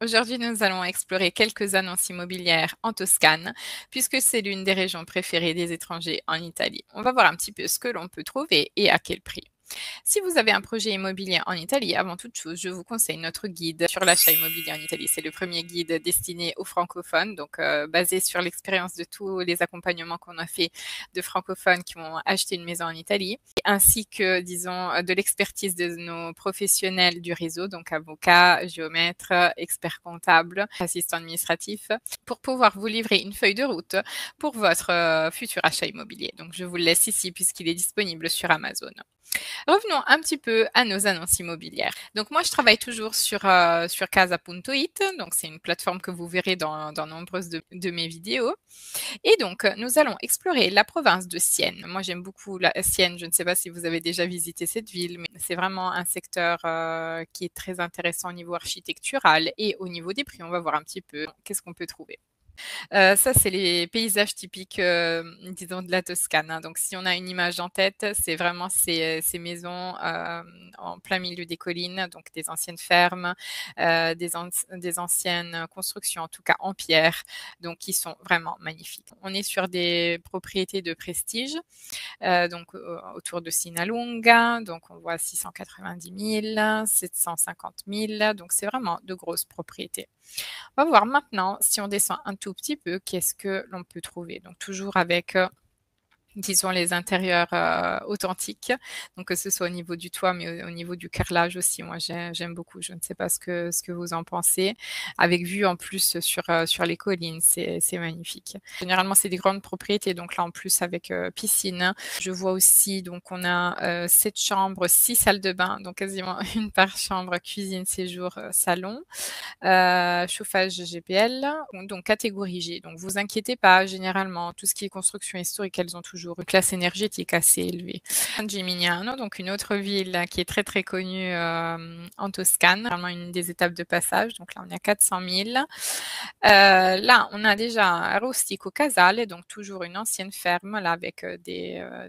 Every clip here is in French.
Aujourd'hui, nous allons explorer quelques annonces immobilières en Toscane, puisque c'est l'une des régions préférées des étrangers en Italie. On va voir un petit peu ce que l'on peut trouver et à quel prix. Si vous avez un projet immobilier en Italie, avant toute chose, je vous conseille notre guide sur l'achat immobilier en Italie. C'est le premier guide destiné aux francophones, donc basé sur l'expérience de tous les accompagnements qu'on a fait de francophones qui ont acheté une maison en Italie, ainsi que, disons, de l'expertise de nos professionnels du réseau, donc avocats, géomètres, experts comptables, assistants administratifs, pour pouvoir vous livrer une feuille de route pour votre futur achat immobilier. Donc je vous le laisse ici puisqu'il est disponible sur Amazon. Revenons un petit peu à nos annonces immobilières. Donc moi, je travaille toujours sur Casa.it. Donc c'est une plateforme que vous verrez dans nombreuses de mes vidéos. Et donc, nous allons explorer la province de Sienne. Moi, j'aime beaucoup la Sienne. Je ne sais pas si vous avez déjà visité cette ville, mais c'est vraiment un secteur qui est très intéressant au niveau architectural et au niveau des prix. On va voir un petit peu qu'est-ce qu'on peut trouver. Ça, c'est les paysages typiques, disons, de la Toscane, hein. Donc, si on a une image en tête, c'est vraiment ces maisons en plein milieu des collines, donc des anciennes fermes, des anciennes constructions, en tout cas en pierre, donc qui sont vraiment magnifiques. On est sur des propriétés de prestige, donc autour de Sinalunga, donc on voit 690 000, 750 000, donc c'est vraiment de grosses propriétés. On va voir maintenant, si on descend un tout petit peu, qu'est-ce que l'on peut trouver. Donc toujours avec disons les intérieurs authentiques, donc que ce soit au niveau du toit, mais au niveau du carrelage aussi. Moi, j'aime beaucoup. Je ne sais pas ce que vous en pensez. Avec vue en plus sur les collines, c'est magnifique. Généralement, c'est des grandes propriétés, donc là en plus avec piscine. Je vois aussi, donc on a 7 chambres, 6 salles de bain, donc quasiment une par chambre, cuisine, séjour, salon. Chauffage GPL, donc catégorie G. Donc vous inquiétez pas, généralement, tout ce qui est construction historique, elles ont toujours une classe énergétique assez élevée. Gimignano, donc une autre ville qui est très très connue en Toscane, vraiment une des étapes de passage. Donc là, on est à 400 000. Là, on a déjà Rustico Casale, donc toujours une ancienne ferme, là avec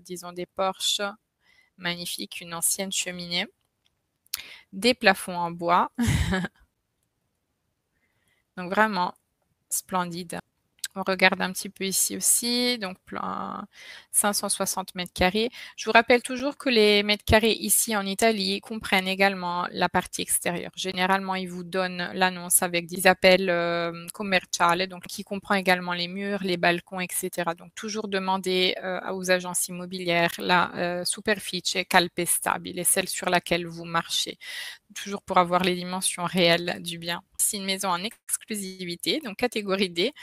disons des porches magnifiques, une ancienne cheminée, des plafonds en bois. Donc vraiment splendide. On regarde un petit peu ici aussi, donc plan 560 mètres carrés. Je vous rappelle toujours que les mètres carrés ici en Italie comprennent également la partie extérieure. Généralement, ils vous donnent l'annonce avec des appels commerciales, donc qui comprend également les murs, les balcons, etc. Donc toujours demander aux agences immobilières la superficie calpestabile, celle sur laquelle vous marchez, toujours pour avoir les dimensions réelles du bien. C'est une maison en exclusivité, donc catégorie D.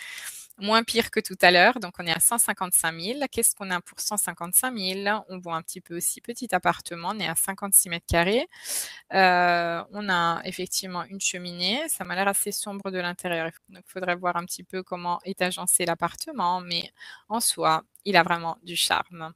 Moins pire que tout à l'heure, donc on est à 155 000. Qu'est-ce qu'on a pour 155 000? On voit un petit peu aussi petit appartement, on est à 56 mètres carrés. On a effectivement une cheminée, ça m'a l'air assez sombre de l'intérieur. Donc il faudrait voir un petit peu comment est agencé l'appartement, mais en soi, il a vraiment du charme.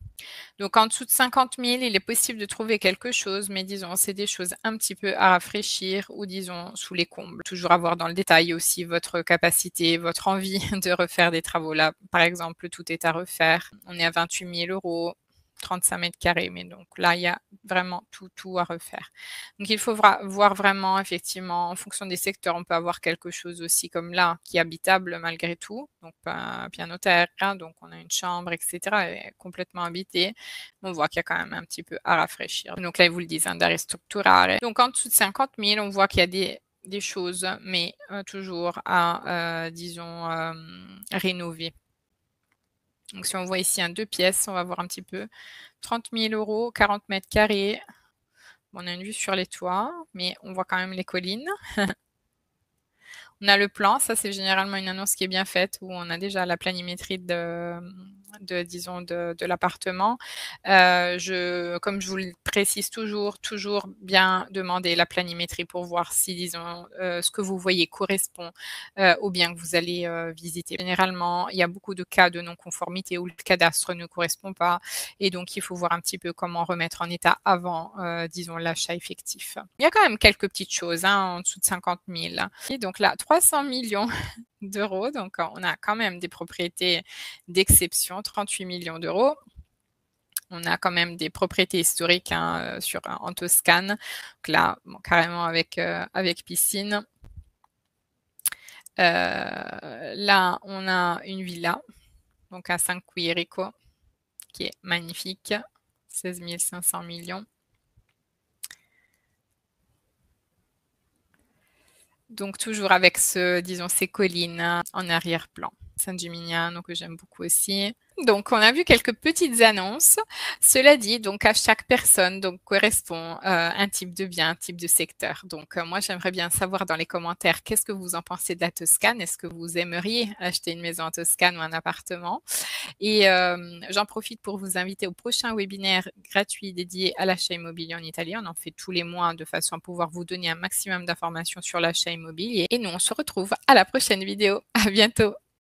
Donc en dessous de 50 000, il est possible de trouver quelque chose, mais disons, c'est des choses un petit peu à rafraîchir ou disons sous les combles. Toujours avoir dans le détail aussi votre capacité, votre envie de refaire des travaux. Là, par exemple, tout est à refaire. On est à 28 000 euros. 35 mètres carrés, mais donc là, il y a vraiment tout à refaire. Donc il faut voir vraiment, effectivement, en fonction des secteurs, on peut avoir quelque chose aussi comme là, qui est habitable malgré tout, donc pas piano terre, hein, donc on a une chambre, etc., elle est complètement habitée. On voit qu'il y a quand même un petit peu à rafraîchir. Donc là, ils vous le disent, hein, da ristrutturare. Donc en dessous de 50 000, on voit qu'il y a des choses, mais toujours à, disons, rénover. Donc si on voit ici un 2 pièces, on va voir un petit peu. 30 000 euros, 40 mètres carrés. On a une vue sur les toits, mais on voit quand même les collines. On a le plan, ça c'est généralement une annonce qui est bien faite où on a déjà la planimétrie disons de l'appartement. Comme je vous le précise toujours bien demander la planimétrie pour voir si, disons, ce que vous voyez correspond au bien que vous allez visiter. Généralement, il y a beaucoup de cas de non-conformité où le cadastre ne correspond pas et donc il faut voir un petit peu comment remettre en état avant, disons, l'achat effectif. Il y a quand même quelques petites choses en dessous de 50 000. Et donc là, 300 millions d'euros, donc on a quand même des propriétés d'exception, 38 millions d'euros. On a quand même des propriétés historiques en Toscane, donc là, bon, carrément avec piscine. Là, on a une villa, donc à San Quirico, qui est magnifique, 16 500 millions. Donc toujours avec disons, ces collines en arrière-plan. San Gimignano que j'aime beaucoup aussi. Donc, on a vu quelques petites annonces. Cela dit, donc à chaque personne donc correspond un type de bien, un type de secteur. Donc, moi, j'aimerais bien savoir dans les commentaires qu'est-ce que vous en pensez de la Toscane. Est-ce que vous aimeriez acheter une maison en Toscane ou un appartement? Et j'en profite pour vous inviter au prochain webinaire gratuit dédié à l'achat immobilier en Italie. On en fait tous les mois de façon à pouvoir vous donner un maximum d'informations sur l'achat immobilier. Et nous, on se retrouve à la prochaine vidéo. À bientôt.